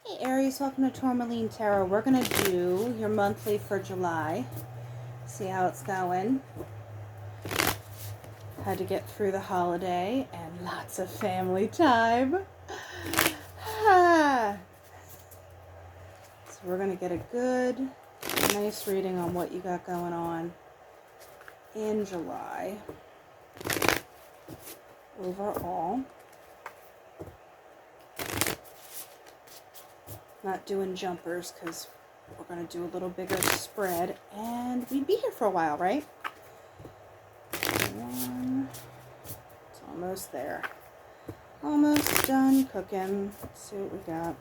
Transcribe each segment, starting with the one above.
Hey Aries, welcome to Tourmaline Tarot. We're going to do your monthly for July. See how it's going. Had to get through the holiday and lots of family time. So we're going to get a good, nice reading on what you got going on in July overall. Not doing jumpers because we're going to do a little bigger spread and we'd be here for a while, right? It's almost there. Almost done cooking. Let's see what we got.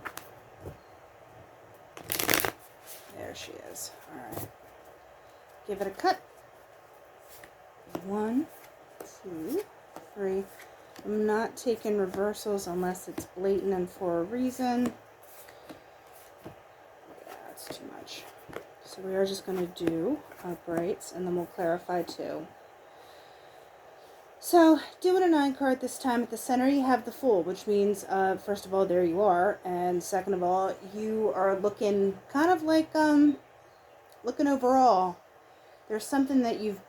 There she is. Alright. Give it a cut. 1, 2, 3. I'm not taking reversals unless it's blatant and for a reason. Too much. So we are just going to do uprights and then we'll clarify too. So doing a 9 card this time. At the center you have the Fool, which means first of all there you are, and second of all you are looking kind of like looking overall. There's something that you've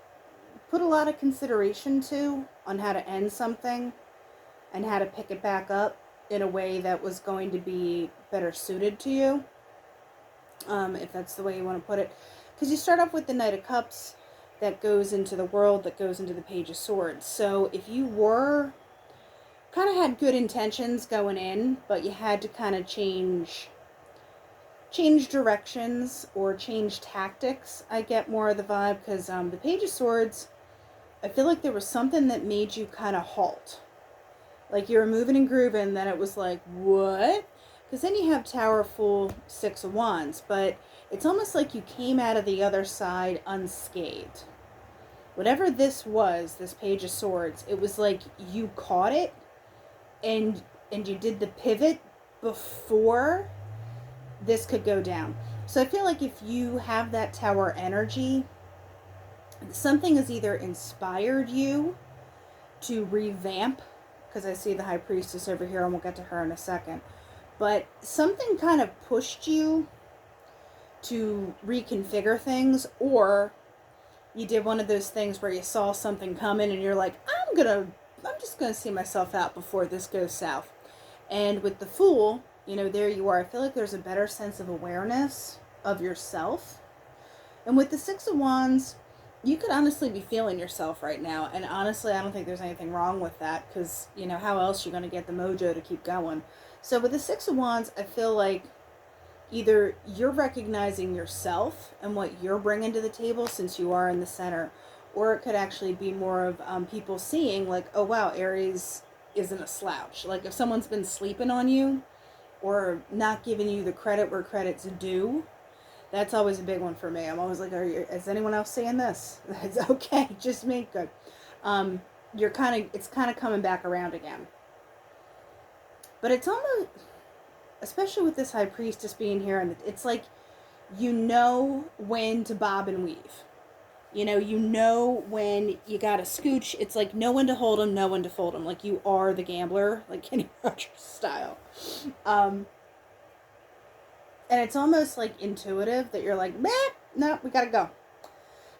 put a lot of consideration to on how to end something and how to pick it back up in a way that was going to be better suited to you. If that's the way you want to put it. Because you start off with the Knight of Cups that goes into the World, that goes into the Page of Swords. So if you were kind of had good intentions going in, but you had to kind of change directions or change tactics, I get more of the vibe. Because the Page of Swords, I feel like there was something that made you kind of halt. Like you were moving and grooving, then it was like, what? Because then you have Tower, Fool, 6 of Wands. But it's almost like you came out of the other side unscathed. Whatever this was, this Page of Swords, it was like you caught it and you did the pivot before this could go down. So I feel like if you have that Tower energy, something has either inspired you to revamp, because I see the High Priestess over here and we'll get to her in a second. But something kind of pushed you to reconfigure things, or you did one of those things where you saw something coming and you're like, I'm just gonna see myself out before this goes south. And with the Fool, you know, there you are. I feel like there's a better sense of awareness of yourself. And with the 6 of Wands, you could honestly be feeling yourself right now. And honestly, I don't think there's anything wrong with that, because, you know, how else you're going to get the mojo to keep going? So with the 6 of Wands, I feel like either you're recognizing yourself and what you're bringing to the table since you are in the center, or it could actually be more of people seeing like, oh wow, Aries isn't a slouch. Like if someone's been sleeping on you or not giving you the credit where credit's due, that's always a big one for me. I'm always like, is anyone else saying this? It's okay, just me. Good. It's kind of coming back around again. But it's almost, especially with this High Priestess being here, and it's like, you know when to bob and weave. You know when you gotta scooch. It's like, know when to hold them, know when to fold them. Like you are the gambler, like Kenny Rogers style. And it's almost like intuitive that you're like, no, we gotta go.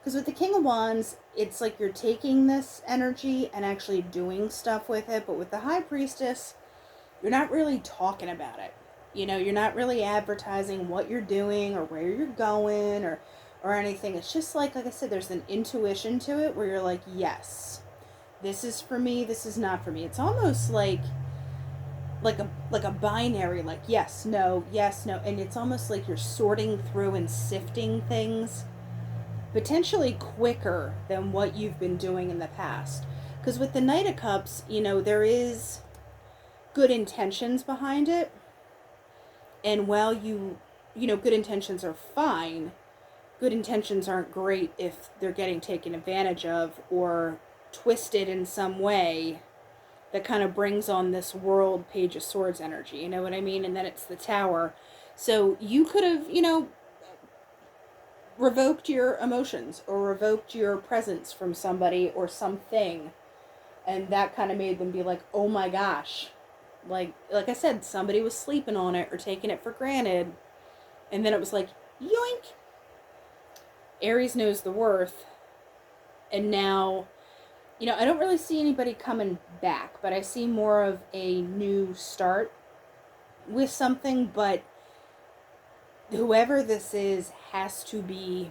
Because with the King of Wands, it's like you're taking this energy and actually doing stuff with it. But with the High Priestess, you're not really talking about it. You know, you're not really advertising what you're doing or where you're going or anything. It's just like I said, there's an intuition to it where you're like, yes, this is for me, this is not for me. It's almost like a binary, like yes, no, and it's almost like you're sorting through and sifting things potentially quicker than what you've been doing in the past. Because with the Knight of Cups, you know, there is good intentions behind it, and while you know, good intentions are fine, good intentions aren't great if they're getting taken advantage of or twisted in some way that kind of brings on this World Page of Swords energy, you know what I mean? And then it's the Tower. So you could have, you know, revoked your emotions or revoked your presence from somebody or something, and that kind of made them be like, oh my gosh, Like I said, somebody was sleeping on it or taking it for granted, and then it was like, yoink. Aries knows the worth, and now, I don't really see anybody coming back, but I see more of a new start with something, but whoever this is has to be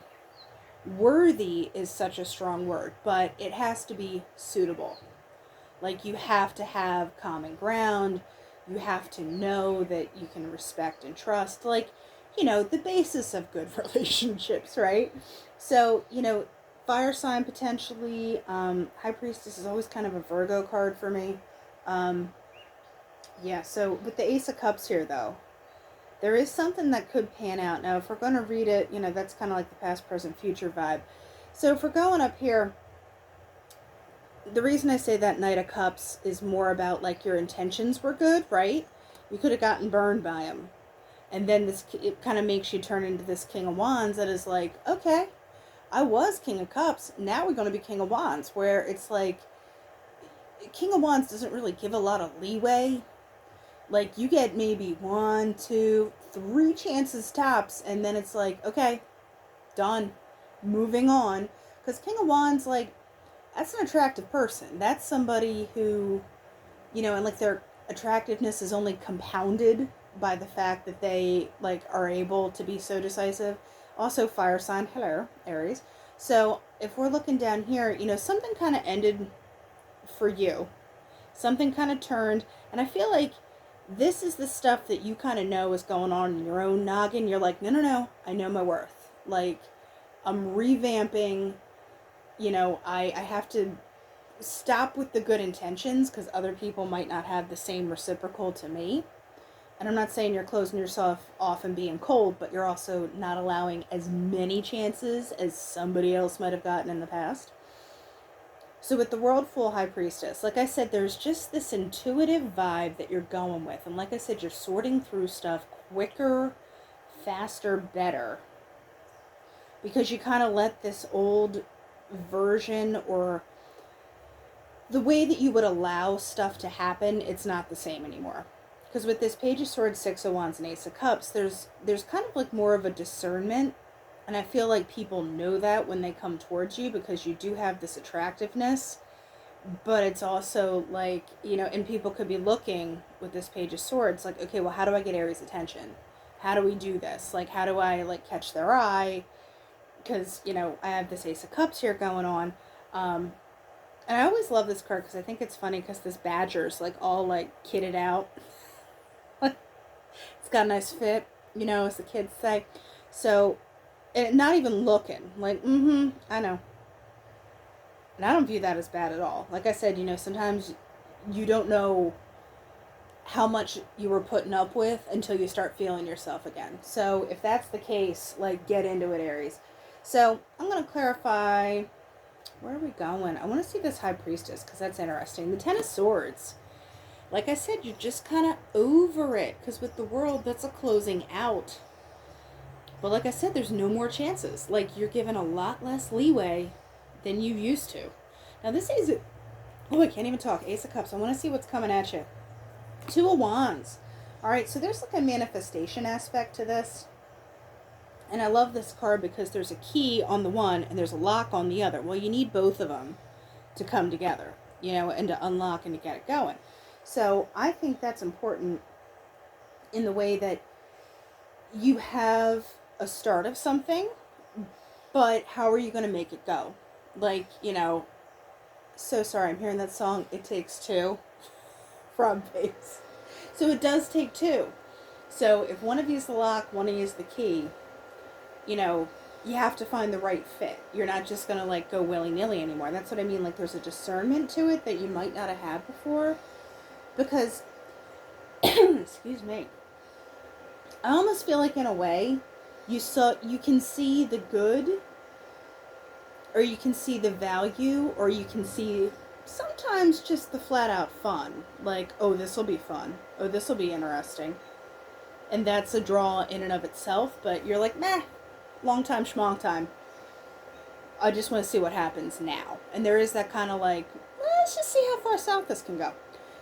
worthy is such a strong word, but it has to be suitable. Like, you have to have common ground. You have to know that you can respect and trust. Like, the basis of good relationships, right? So, fire sign potentially. High Priestess is always kind of a Virgo card for me. Yeah, so with the Ace of Cups here, though, there is something that could pan out. Now, if we're going to read it, that's kind of like the past, present, future vibe. So if we're going up here, the reason I say that Knight of Cups is more about, like, your intentions were good, right? You could have gotten burned by him. And then it kind of makes you turn into this King of Wands that is like, okay, I was King of Cups. Now we're going to be King of Wands, where it's like, King of Wands doesn't really give a lot of leeway. Like, you get maybe 1, 2, 3 chances tops, and then it's like, okay, done, moving on. Because King of Wands, like, that's an attractive person. That's somebody who, and like their attractiveness is only compounded by the fact that they, like, are able to be so decisive. Also, fire sign, hello, Aries. So if we're looking down here, something kind of ended for you. Something kind of turned, and I feel like this is the stuff that you kind of know is going on in your own noggin. You're like, no, I know my worth. Like, I'm revamping, I have to stop with the good intentions because other people might not have the same reciprocal to me. And I'm not saying you're closing yourself off and being cold, but you're also not allowing as many chances as somebody else might have gotten in the past. So with the World Full High Priestess, like I said, there's just this intuitive vibe that you're going with. And like I said, you're sorting through stuff quicker, faster, better. Because you kind of let this old version, or the way that you would allow stuff to happen, it's not the same anymore. Because with this Page of Swords, Six of Wands, and Ace of Cups, there's kind of like more of a discernment. And I feel like people know that when they come towards you, because you do have this attractiveness. But it's also like, and people could be looking with this Page of Swords, like, okay, well, how do I get Aries' attention? How do we do this? Like, how do I, like, catch their eye? Because, I have this Ace of Cups here going on. And I always love this card because I think it's funny because this badger's, like, all, like, kitted out. It's got a nice fit, as the kids say. So, and not even looking. Like, I know. And I don't view that as bad at all. Like I said, sometimes you don't know how much you were putting up with until you start feeling yourself again. So if that's the case, like, get into it, Aries. So I'm going to clarify, where are we going? I want to see this High Priestess because that's interesting. The Ten of Swords. Like I said, you're just kind of over it because with the World, that's a closing out. But like I said, there's no more chances. Like, you're given a lot less leeway than you used to. Now this is, I can't even talk. Ace of Cups. I want to see what's coming at you. Two of Wands. All right, so there's like a manifestation aspect to this. And I love this card because there's a key on the one and there's a lock on the other. Well, you need both of them to come together, and to unlock and to get it going. So I think that's important in the way that you have a start of something, but how are you going to make it go? Like, so sorry, I'm hearing that song, It Takes Two, from Bass. So it does take two. So if one of you is the lock, one of you is the key, you have to find the right fit. You're not just going to, like, go willy-nilly anymore. That's what I mean. Like, there's a discernment to it that you might not have had before. Because, excuse me, I almost feel like, in a way, you can see the good, or you can see the value, or you can see sometimes just the flat out fun. Like, oh, this will be fun. Oh, this will be interesting. And that's a draw in and of itself, but you're like, nah, long time, schmong time. I just want to see what happens now. And there is that kind of like, let's just see how far south this can go.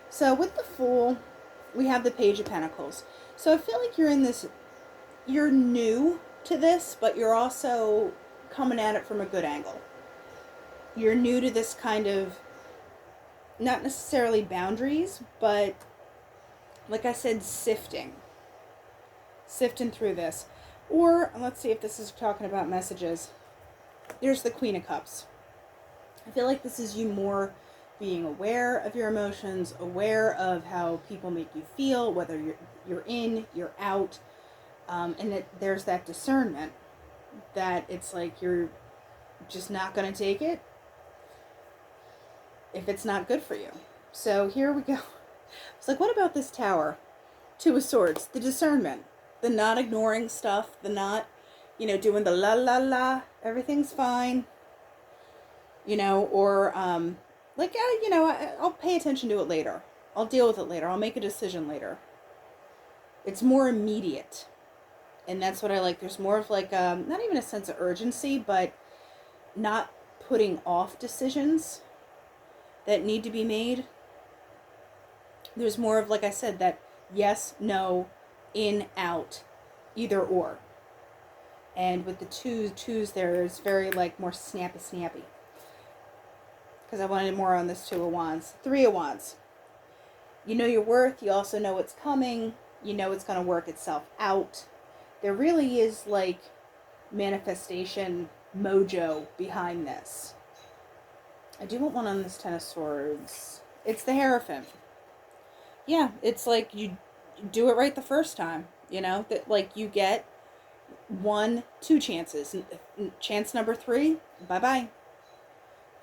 So with the Fool, we have the Page of Pentacles. So I feel like you're new to this, but you're also coming at it from a good angle. You're new to this kind of, not necessarily boundaries, but like I said, sifting through this. Or let's see if this is talking about messages. There's the Queen of Cups. I feel like this is you more being aware of your emotions, aware of how people make you feel, whether you're in, you're out, and that there's that discernment that it's like you're just not going to take it if it's not good for you. So here we go. It's like, what about this Tower? Two of Swords, the discernment, the not ignoring stuff, the not, doing the la la la, everything's fine, or I'll pay attention to it later. I'll deal with it later. I'll make a decision later. It's more immediate. And that's what I like. There's more of like, not even a sense of urgency, but not putting off decisions that need to be made. There's more of, like I said, that yes, no, in, out, either or. And with the twos there, it's very like more snappy. Because I wanted more on this Two of Wands. Three of Wands. You know your worth. You also know what's coming. You know it's going to work itself out. There really is like manifestation mojo behind this. I do want one on this Ten of Swords. It's the Hierophant. Yeah, it's like you do it right the first time. That like you get 1, 2 chances. Chance number 3, bye-bye.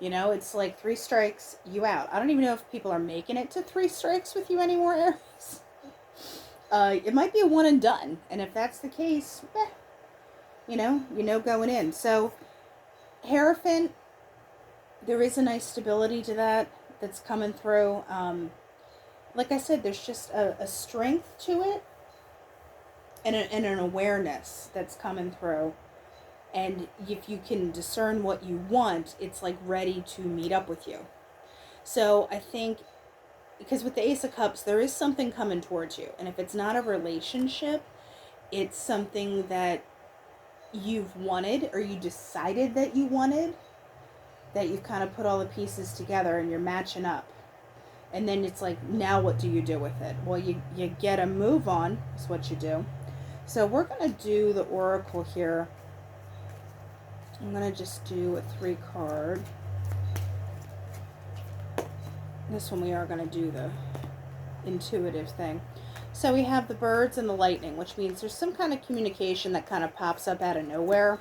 It's like 3 strikes, you out. I don't even know if people are making it to 3 strikes with you anymore, Aries. It might be a one and done. And if that's the case, going in. So, Hierophant, there is a nice stability to that's coming through. Like I said, there's just a strength to it and an awareness that's coming through. And if you can discern what you want, it's like ready to meet up with you. So I think, because with the Ace of Cups, there is something coming towards you. And if it's not a relationship, it's something that you've wanted or you decided that you wanted, that you've kind of put all the pieces together and you're matching up. And then it's like, now what do you do with it? Well, you get a move on, is what you do. So we're going to do the Oracle here. I'm going to just do a 3 card. This one we are going to do the intuitive thing. So we have the birds and the lightning, which means there's some kind of communication that kind of pops up out of nowhere.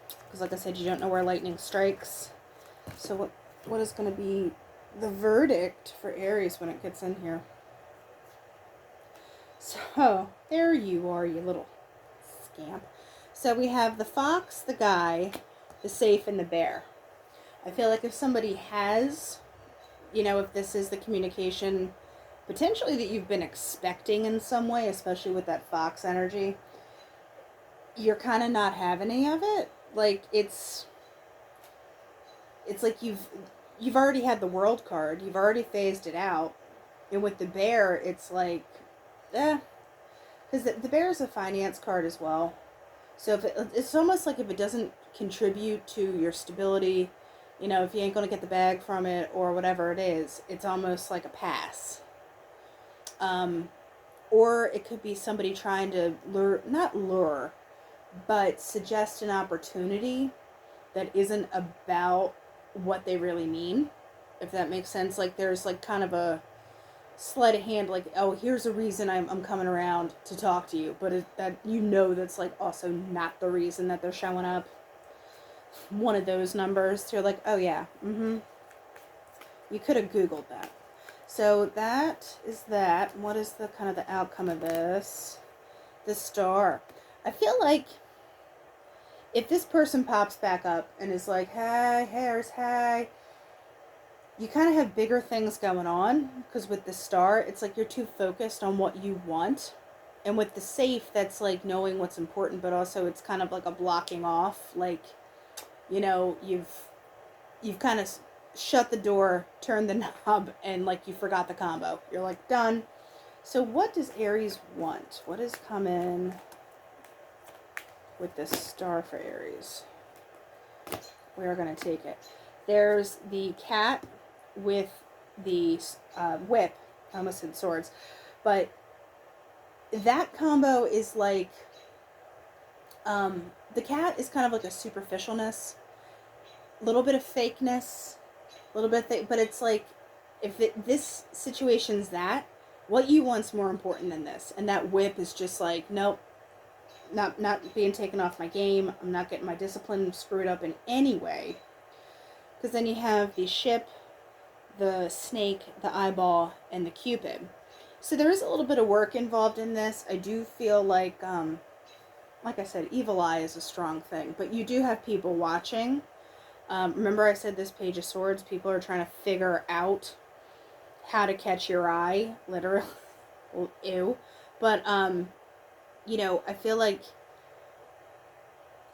Because like I said, you don't know where lightning strikes. So what is going to be the verdict for Aries when it gets in here? So there you are, you little scamp. So we have the fox, the guy, the safe, and the bear. I feel like if somebody has, if this is the communication potentially that you've been expecting in some way, especially with that fox energy, you're kind of not having any of it. Like it's like you've already had the World card. You've already phased it out. And with the bear, it's like, because the bear is a finance card as well. So it's almost like if it doesn't contribute to your stability, if you ain't going to get the bag from it or whatever it is, it's almost like a pass. Or it could be somebody trying to not lure, but suggest an opportunity that isn't about what they really mean, if that makes sense. Like there's like kind of a sleight of hand, like, oh, here's a reason I'm coming around to talk to you, but that's like also not the reason that they're showing up. One of those numbers, you're like, oh yeah, you could have Googled that. So that is that. What is the kind of the outcome of this? The Star. I feel like if this person pops back up and is like, hey, Harris, hey, you kind of have bigger things going on, because with the Star, it's like you're too focused on what you want. And with the safe, that's like knowing what's important, but also it's kind of like a blocking off. Like, you've kind of shut the door, turned the knob, and like you forgot the combo. You're like, done. So what does Aries want? What is coming with this star for Aries? We're going to take it. There's the cat with the whip. I almost said swords. But that combo is like, the cat is kind of like a superficialness, a little bit of fakeness, a little bit, but it's like, if this situation's that, what you want's more important than this. And that whip is just like, nope, not being taken off my game. I'm not getting my discipline screwed up in any way. Because then you have the ship, the snake, the eyeball, and the cupid. So there is a little bit of work involved in this. I do feel like I said, evil eye is a strong thing. But you do have people watching. Remember I said this Page of Swords, people are trying to figure out how to catch your eye, literally. Well, ew. But, you know, I feel like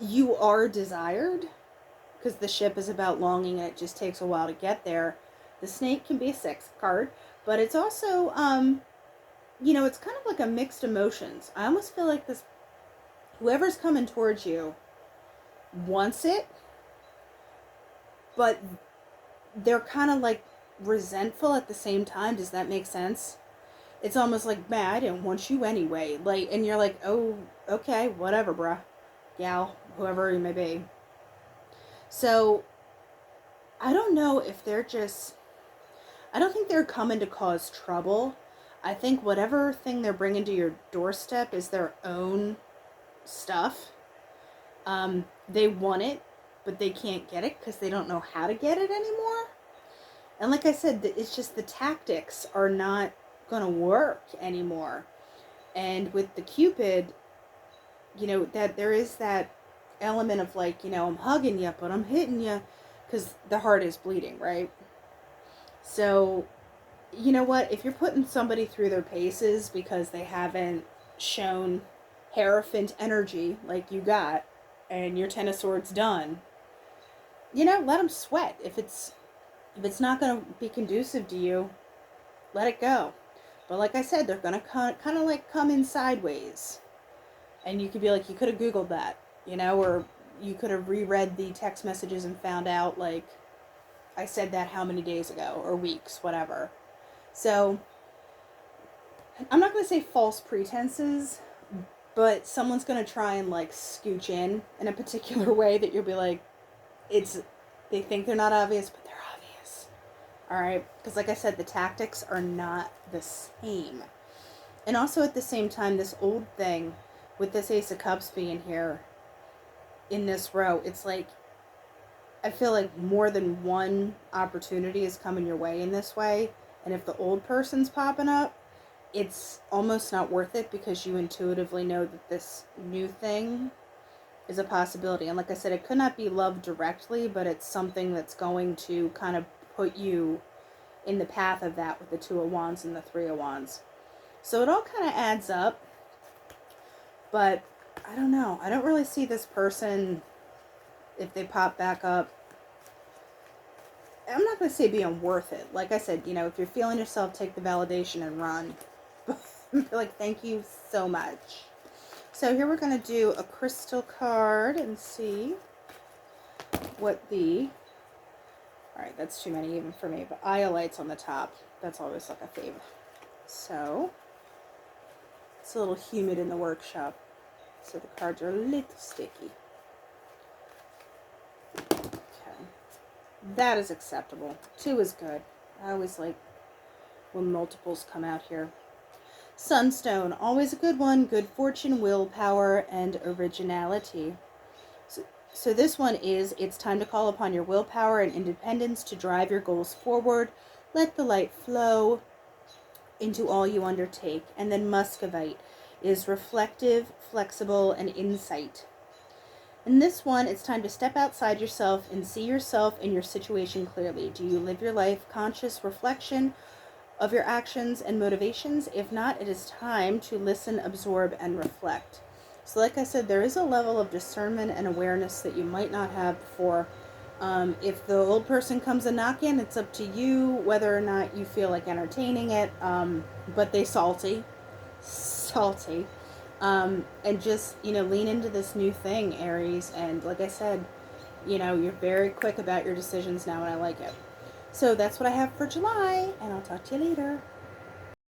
you are desired, because the ship is about longing and it just takes a while to get there. The snake can be a sex card, but it's also, you know, it's kind of like a mixed emotions. I almost feel like this, whoever's coming towards you wants it, but they're kind of like resentful at the same time. Does that make sense? It's almost like, man, I didn't want you anyway. Like, and you're like, oh, okay, whatever, bruh, gal, whoever you may be. So, I don't know if they're just, I don't think they're coming to cause trouble. I think whatever thing they're bringing to your doorstep is their own stuff. They want it, but they can't get it because they don't know how to get it anymore. And like I said, it's just the tactics are not going to work anymore. And with the Cupid, you know, that there is that element of like, you know, I'm hugging you, but I'm hitting you, because the heart is bleeding, right? So, you know what? If you're putting somebody through their paces because they haven't shown Hierophant energy like you got, and your Ten of Swords done, you know, let them sweat. If it's not going to be conducive to you, let it go. But like I said, they're going to kind of like come in sideways. And you could be like, you could have Googled that, you know, or you could have reread the text messages and found out, like, I said that how many days ago, or weeks, whatever. So, I'm not going to say false pretenses, but someone's going to try and, like, scooch in a particular way that you'll be like, they think they're not obvious, but they're obvious. Alright? Because like I said, the tactics are not the same. And also at the same time, this old thing, with this Ace of Cups being here in this row, it's like, I feel like more than one opportunity is coming your way in this way. And if the old person's popping up, it's almost not worth it, because you intuitively know that this new thing is a possibility. And like I said, it could not be love directly, but it's something that's going to kind of put you in the path of that with the Two of Wands and the Three of Wands. So it all kind of adds up. But I don't know. I don't really see this person, if they pop back up, I'm not going to say being worth it. Like I said, you know, if you're feeling yourself, take the validation and run. Like, thank you so much. So here we're going to do a crystal card and see what the, alright, that's too many even for me, but iolites on the top. That's always like a fave. So, it's a little humid in the workshop, so the cards are a little sticky. Okay. That is acceptable. 2 is good. I always like when multiples come out here. Sunstone, always a good one. Good fortune, willpower, and originality. So this one is, it's time to call upon your willpower and independence to drive your goals forward. Let the light flow into all you undertake. And then Muscovite is reflective, flexible, and insight. In this one, it's time to step outside yourself and see yourself and your situation clearly. Do you live your life conscious reflection of your actions and motivations? If not, it is time to listen, absorb, and reflect. So like I said, there is a level of discernment and awareness that you might not have before. If the old person comes a knocking, it's up to you whether or not you feel like entertaining it. But they salty. Salty. And just, lean into this new thing, Aries. And like I said, you're very quick about your decisions now, and I like it. So that's what I have for July, and I'll talk to you later.